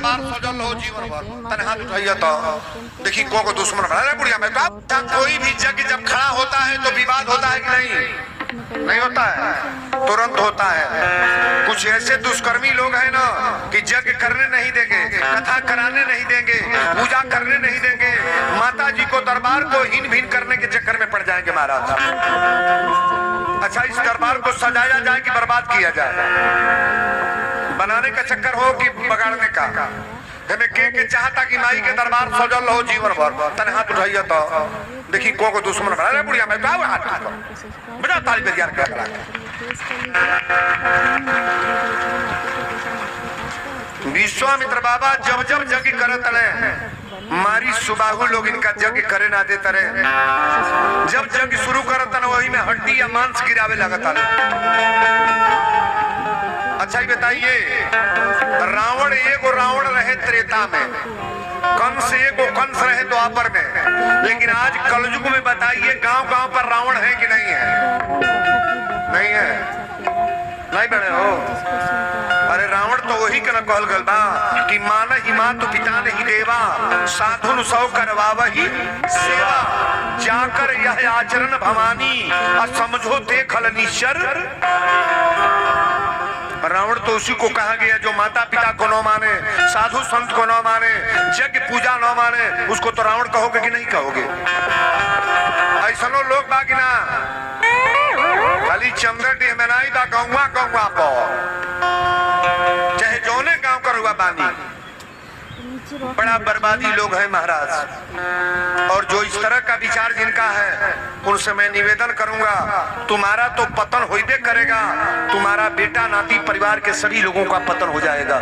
दरबार सजल हो जीवन भर तने हाथ उठाइए तो देखी को दुश्मन बना रे बुढ़िया में तो कोई भी जग जब खड़ा होता है तो विवाद होता है कि नहीं होता है, तुरंत होता है। कुछ ऐसे दुष्कर्मी लोग हैं ना कि जग करने नहीं देंगे, कथा कराने नहीं देंगे, पूजा करने नहीं देंगे, माता जी को दरबार को हीन भीन करने के चक्कर में पड़ जाएंगे महाराज। अच्छा, इस दरबार को सजाया जाए कि बर्बाद किया जाए, बनाने का चक्कर हो कि बगाड़ने का। हमें के चाहता कि माई के दरबार सजल हो जीवन भर तने हाथ उठाइए तो देखी को दुश्मन बना रे बुढ़िया में तो हाथ बड़ा ताली पे यार कर विश्वामित्र बाबा जब जब जग करत रहे मारी सुबाहु लोग इनका जग करे ना देते रहे। जब जग शुरू करत न वही में हड्डी या मांस गिरावे लगता। अच्छा ही बताइए, रावण एगो रावण रहे त्रेता में, कंस एगो कंस रहे द्वापर में, लेकिन आज कलयुग में बताइए गांव गांव पर रावण है कि नहीं है? नहीं है, नहीं बने हो। अरे रावण तो वही के न कहल गल बा कि मान ही मातु पिता नहीं देवा, साधुन सौ करवाव ही सेवा, जाकर यह आचरण भवानी समझो देखल निश्चर। रावण तो उसी को कहा गया जो माता पिता को न माने, साधु संत को न माने, यज्ञ पूजा न माने, उसको तो रावण कहोगे कि नहीं कहोगे? ऐसा लोग बाकी ना खाली चंद्र डेह में नहीं बा गौवा गौवा पो चाहे जौने गांव कर हुआ बानी, बड़ा बर्बादी लोग हैं महाराज। और जो इस तरह का विचार जिनका है उनसे मैं निवेदन करूंगा, तुम्हारा तो पतन होइबे करेगा, तुम्हारा बेटा नाती परिवार के सभी लोगों का पतन हो जाएगा।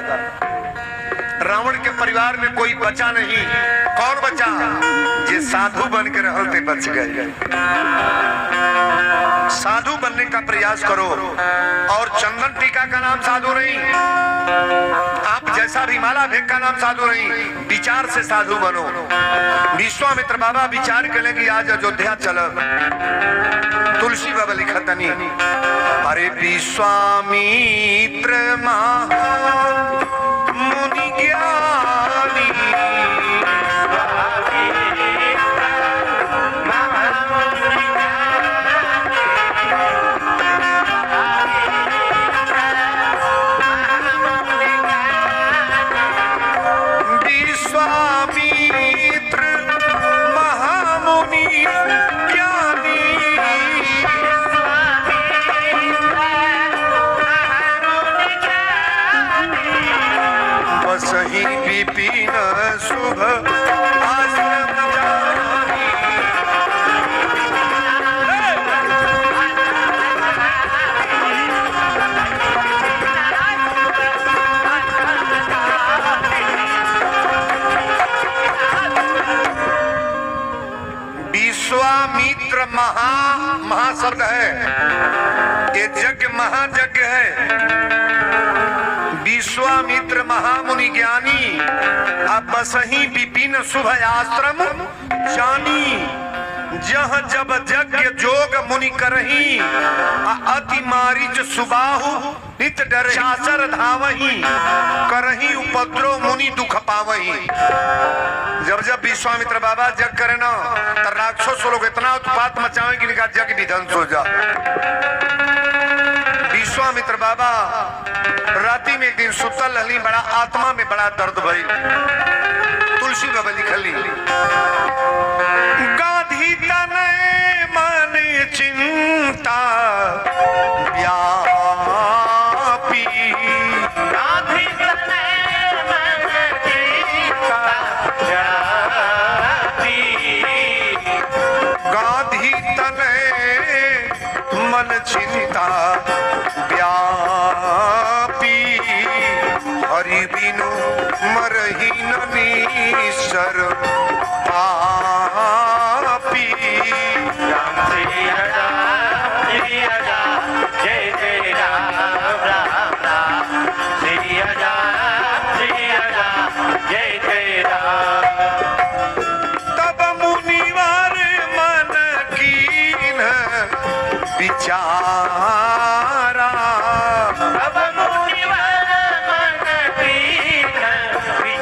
रावण के परिवार में कोई बचा नहीं। कौन बचा? जे साधु बन के रहते बच गए। साधु बनने का प्रयास करो। और चंदन टीका का नाम साधु नहीं, आप जैसा भी माला भेंट का नाम साधु नहीं, विचार से साधु बनो। विश्वामित्र बाबा विचार करें कि आज अयोध्या चलब। तुलसी बाबा लिखा तनी, अरे विश्वामित्र मुनि ज्ञानी सही विपिन शुभ आश्रम जानी। विश्वामित्र महा शब्द है, ये यज्ञ महायज्ञ है। विश्वामित्र महामुनि ज्ञानी अब सही विपिन शुभ आश्रम जानी। जह जब यज्ञ जोग मुनि करही अति मारीच सुबाहु नित डर शासर धावही करही उपद्रव मुनि दुख पावही। जब जब विश्वामित्र बाबा यज्ञ करे ना तो राक्षस लोग इतना उत्पात मचावे कि इनका यज्ञ भी ध्वंस हो जा। विश्वामित्र बाबा राती में एक दिन सुतल रहली, बड़ा आत्मा में बड़ा दर्द भई। तुलसी बाबा लिखली, गाधी तने मन चिंता व्यापी, गाधी तने मन चिंता व्यापी, गाधी तने मन चिंता व्यापी, हरि बिनु मरहि नीश्वर पापी। राम श्री राम जय जय राम राम राम श्री राम जय जय राम। तब मुनिवर मन कीन विचारा, तब मुनिवर मन कीन विचारा,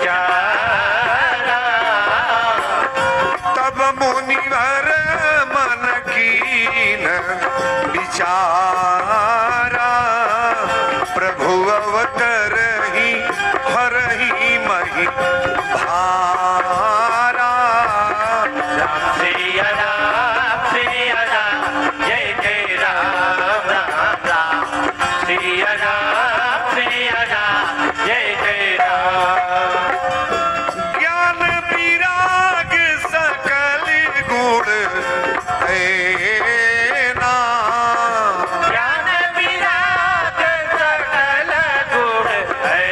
नहीं भारा। राम सिया राम सिया राम जय जय राम राम राम। सिया राम जय जय राम। ज्ञान विराग सकल गुण है ना। ज्ञान विराग सकल गुण है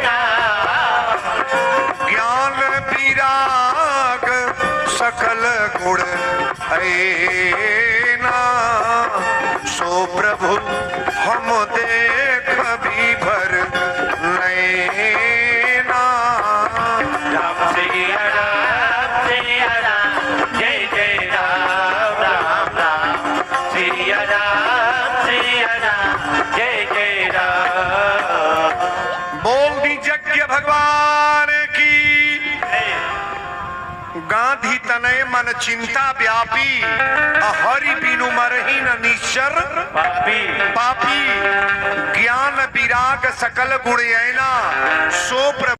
ना। ज्ञान विराग सकल गुण है ना। सो प्रभु हम देख भी भर नैना। राम सिया राम जय जय राम राम राम। सिया राम जय जय राम। बोल दी यज्ञ भगवान की। गांधी तनय मन चिंता व्यापी। हरि बिनु मरहि न निश्चर पापी। ज्ञान विराग सकल गुण ऐना। सो